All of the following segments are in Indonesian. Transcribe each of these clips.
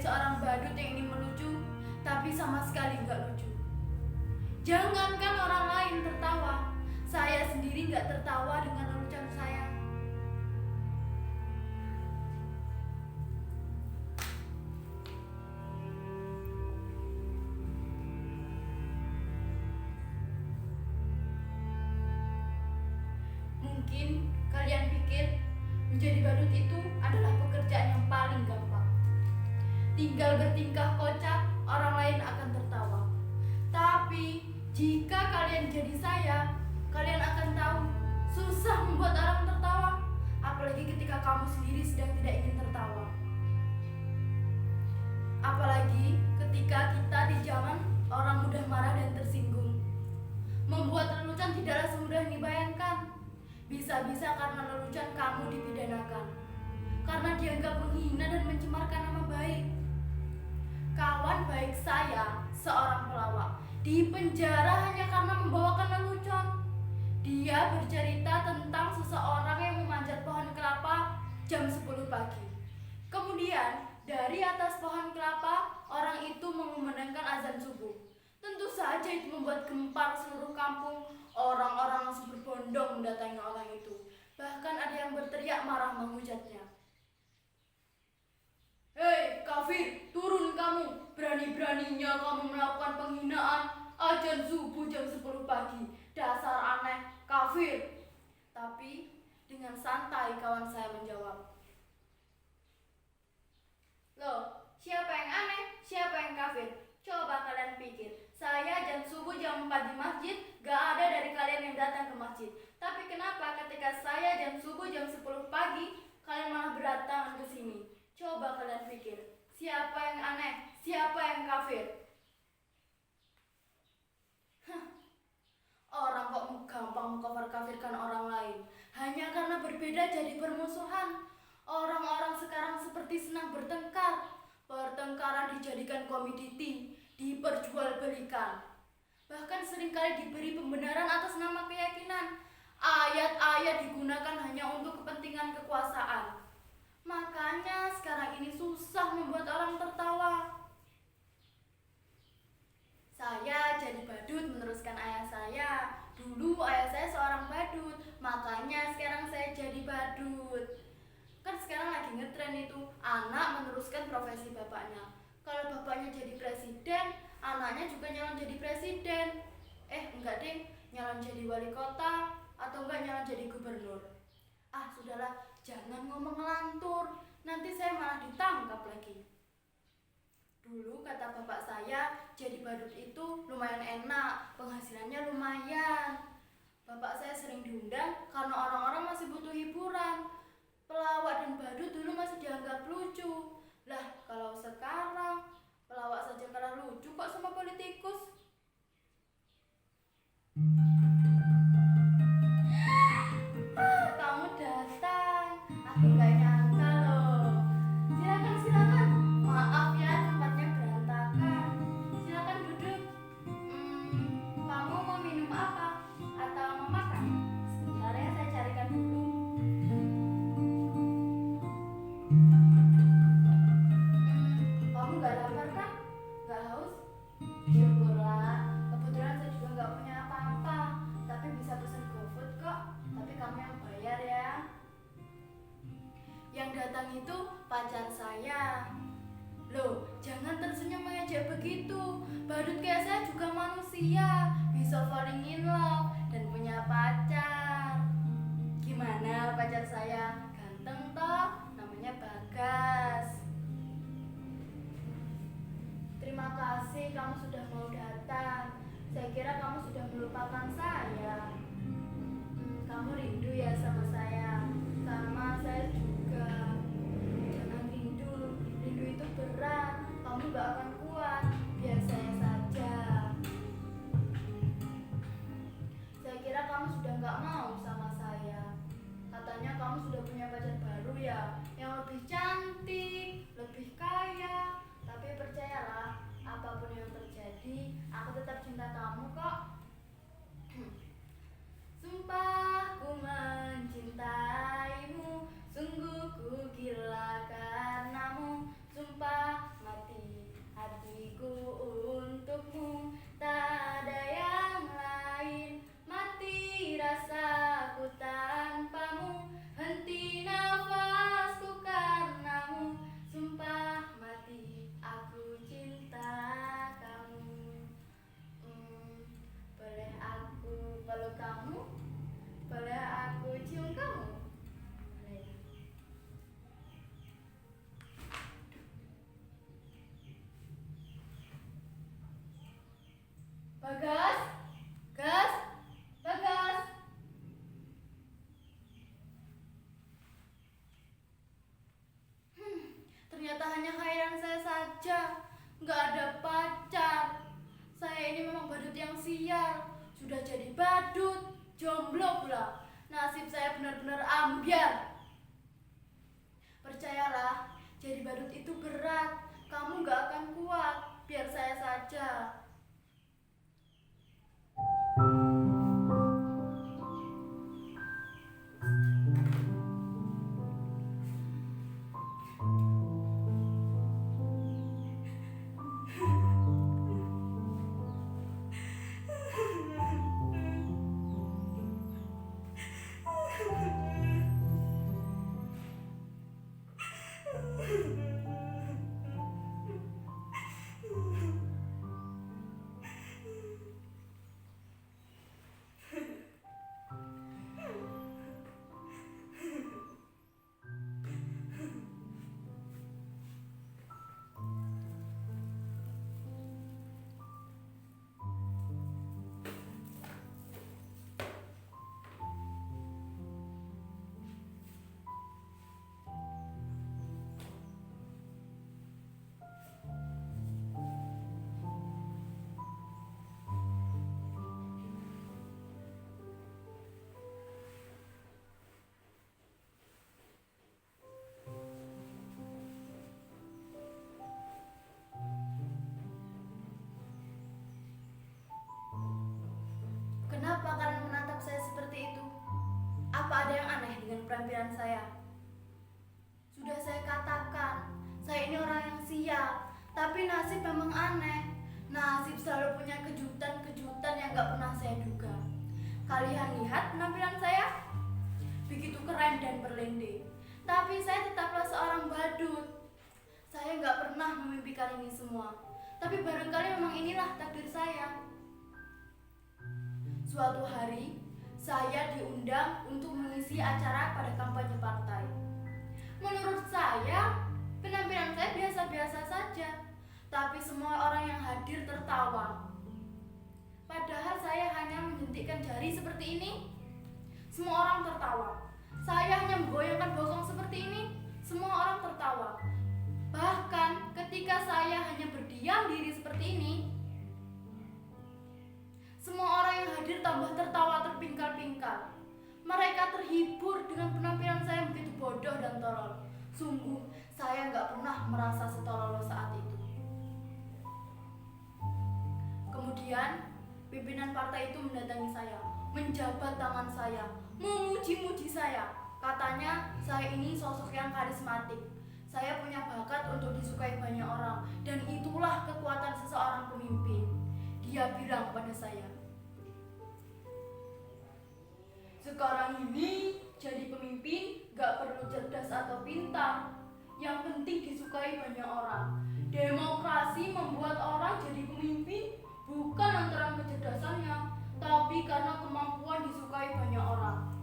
seorang badut yang ingin melucu, tapi sama sekali nggak lucu. Jangankan orang lain tertawa, saya sendiri nggak tertawa dengan lelucon saya. Mungkin kalian pikir menjadi badut itu adalah pekerjaan yang paling gampang. Tinggal bertingkah kocak, orang lain akan tertawa. Tapi jika kalian jadi saya, kalian akan tahu susah membuat orang tertawa, apalagi ketika kamu sendiri sedang tidak ingin tertawa. Apalagi ketika kita di zaman orang mudah marah dan tersinggung. Membuat lelucon tidaklah semudah yang dibayangkan. Bisa-bisa karena lelucon kamu dipidanakan, karena dianggap menghina dan mencemarkan nama baik. Kawan baik saya, seorang pelawak, dipenjara hanya karena membawakan lelucon. Dia bercerita tentang seseorang yang memanjat pohon kelapa jam 10 pagi. Kemudian dari atas pohon kelapa, orang itu mengumandangkan azan subuh. Tentu saja itu membuat gempar seluruh kampung. Orang-orang langsung berbondong mendatangi orang itu. Bahkan ada yang berteriak marah menghujatnya. "Hei kafir, turun kamu! Berani-beraninya kamu melakukan penghinaan azan subuh jam 10 pagi. Dasar aneh, kafir!" Tapi dengan santai kawan saya menjawab, "Loh, siapa yang aneh? Siapa yang kafir? Coba kalian pikir, saya jam subuh jam 4 di masjid, gak ada dari kalian yang datang ke masjid. Tapi kenapa ketika saya jam subuh jam 10 pagi, kalian malah berdatangan ke sini? Coba kalian pikir, siapa yang aneh? Siapa yang kafir?" Orang kok gampang mengkafir-kafirkan orang lain hanya karena berbeda jadi permusuhan. Orang-orang sekarang seperti senang bertengkar. Pertengkaran dijadikan komoditi, diperjualbelikan. Bahkan seringkali diberi pembenaran atas nama keyakinan. Ayat-ayat digunakan hanya untuk kepentingan kekuasaan. Makanya sekarang ini susah membuat orang tertawa. Saya jadi badut meneruskan ayah saya. Dulu ayah saya seorang badut, makanya sekarang saya jadi badut. Kan sekarang lagi ngetren itu, anak meneruskan profesi bapaknya. Kalau bapaknya jadi presiden, anaknya juga nyalon jadi presiden. Enggak deh, nyalon jadi wali kota, atau enggak nyalon jadi gubernur. Sudahlah, jangan ngomong ngelantur, nanti saya malah ditangkap lagi. Dulu kata bapak saya, jadi badut itu lumayan enak, penghasilannya lumayan. Bapak saya sering diundang karena orang-orang masih butuh hiburan. Pelawak dan badut dulu masih dianggap lucu. Lah, kalau sekarang pelawak saja kalah lucu kok sama politikus. Kamu datang, aku gak nyangka loh. Silakan. Maaf ya, tempatnya berantakan. Silakan duduk. Kamu mau minum apa? Atau mau makan? Sebentar ya, saya carikan dulu. Kamu gak lapar kan? Gak haus? Syukurlah, kebetulan saya juga gak punya apa-apa. Tapi bisa pesen GoFood kok. Tapi kamu yang bayar ya. Yang datang itu pacar saya. Loh, jangan tersenyum mengejek begitu. Badut kayak saya juga manusia, bisa falling in love dan punya pacar. Gimana pacar saya? Ganteng toh? Namanya Bagas. Terima kasih kamu sudah mau datang. Saya kira kamu sudah melupakan saya. Kamu rindu ya sama saya? Sama saya juga. Jangan rindu itu berat. Kamu gak akan kuat. Biar saya saja. Saya kira kamu sudah gak mau sama saya. Katanya kamu sudah punya pacar baru ya, yang lebih cantik, lebih kaya. Tapi percayalah, apapun yang terjadi, aku tetap cinta kamu kok. Sumpah ku mencintaimu, sungguh Bagas, Gas, Bagas. Ternyata hanya khayalan saya saja, nggak ada pacar. Saya ini memang badut yang sial, sudah jadi badut, jomblo pula. Nasib saya benar-benar ambyar. Percayalah, jadi badut itu berat. Kamu nggak akan kuat, biar saya saja. Kenapa kalian menatap saya seperti itu? Apa ada yang aneh dengan penampilan saya? Sudah saya katakan, saya ini orang yang sial, tapi nasib memang aneh. Nasib selalu punya kejutan-kejutan yang gak pernah saya duga. Kalian lihat penampilan saya? Begitu keren dan berlende. Tapi saya tetaplah seorang badut. Saya gak pernah memimpikan ini semua. Tapi barangkali memang inilah takdir saya. Suatu hari, saya diundang untuk mengisi acara pada kampanye partai. Menurut saya, penampilan saya biasa-biasa saja, tapi semua orang yang hadir tertawa. Padahal saya hanya menjentikkan jari seperti ini, semua orang tertawa. Saya hanya menggoyangkan bokong seperti ini, semua orang tertawa. Bahkan ketika saya hanya berdiam diri seperti ini, semua orang yang hadir tambah tertawa terpingkal-pingkal. Mereka terhibur dengan penampilan saya yang begitu bodoh dan tolol. Sungguh, saya nggak pernah merasa setolol saat itu. Kemudian, pimpinan partai itu mendatangi saya, menjabat tangan saya, memuji-muji saya. Katanya, saya ini sosok yang karismatik. Saya punya bakat untuk disukai banyak orang, dan itulah kekuatan seseorang pemimpin. Dia bilang pada saya, sekarang ini jadi pemimpin gak perlu cerdas atau pintar, yang penting disukai banyak orang. Demokrasi membuat orang jadi pemimpin bukan antara kecerdasannya, tapi karena kemampuan disukai banyak orang.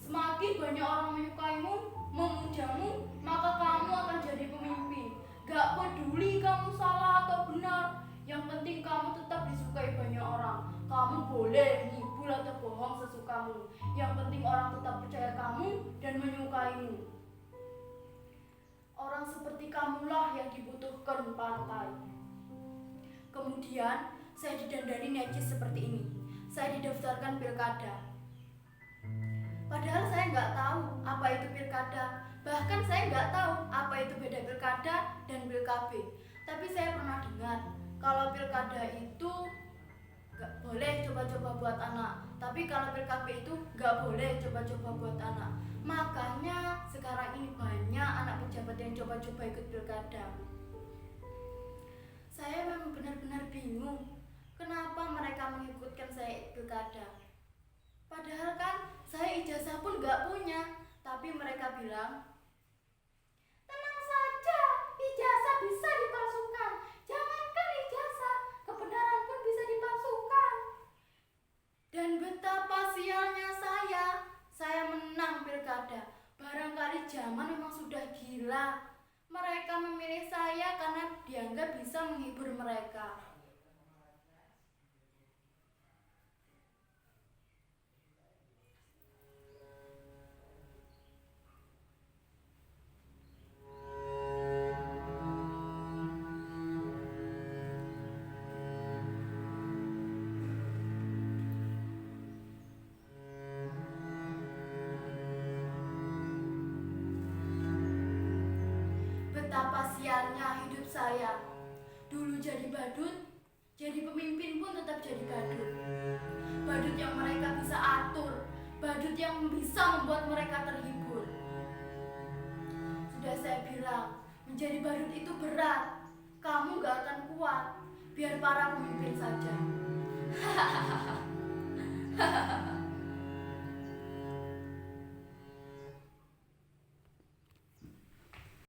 Semakin banyak orang menyukaimu, memujamu, maka kamu akan jadi pemimpin. Gak peduli kamu salah atau benar, yang penting kamu tetap disukai banyak orang. Kamu boleh ngibul atau bohong sesukamu, yang penting orang tetap percaya kamu dan menyukaimu. Orang seperti kamulah yang dibutuhkan partai. Kemudian saya didandani necis seperti ini. Saya didaftarkan pilkada. Padahal saya nggak tahu apa itu pilkada. Bahkan saya nggak tahu apa itu beda pilkada dan pilkab. Tapi saya pernah dengar kalau pilkada itu nggak boleh coba-coba buat anak. Tapi kalau pilkab itu nggak boleh coba-coba buat anak. Makanya sekarang ini banyak anak pejabat yang coba-coba ikut pilkada. Saya memang benar-benar bingung kenapa mereka mengikutkan saya pilkada. Padahal kan saya ijazah pun nggak punya. Tapi mereka bilang, tenang saja, ijazah bisa dipalsukan. Jangankan ijazah, kebenaran pun bisa dipalsukan. Dan betapa sialnya saya menang pilkada. Barangkali zaman memang sudah gila. Mereka memilih saya karena dianggap bisa menghibur mereka. saya. Dulu jadi badut, jadi pemimpin pun tetap jadi badut. Badut yang mereka bisa atur, badut yang bisa membuat mereka terhibur. Sudah saya bilang, menjadi badut itu berat. Kamu gak akan kuat. Biar para pemimpin saja. Hahaha.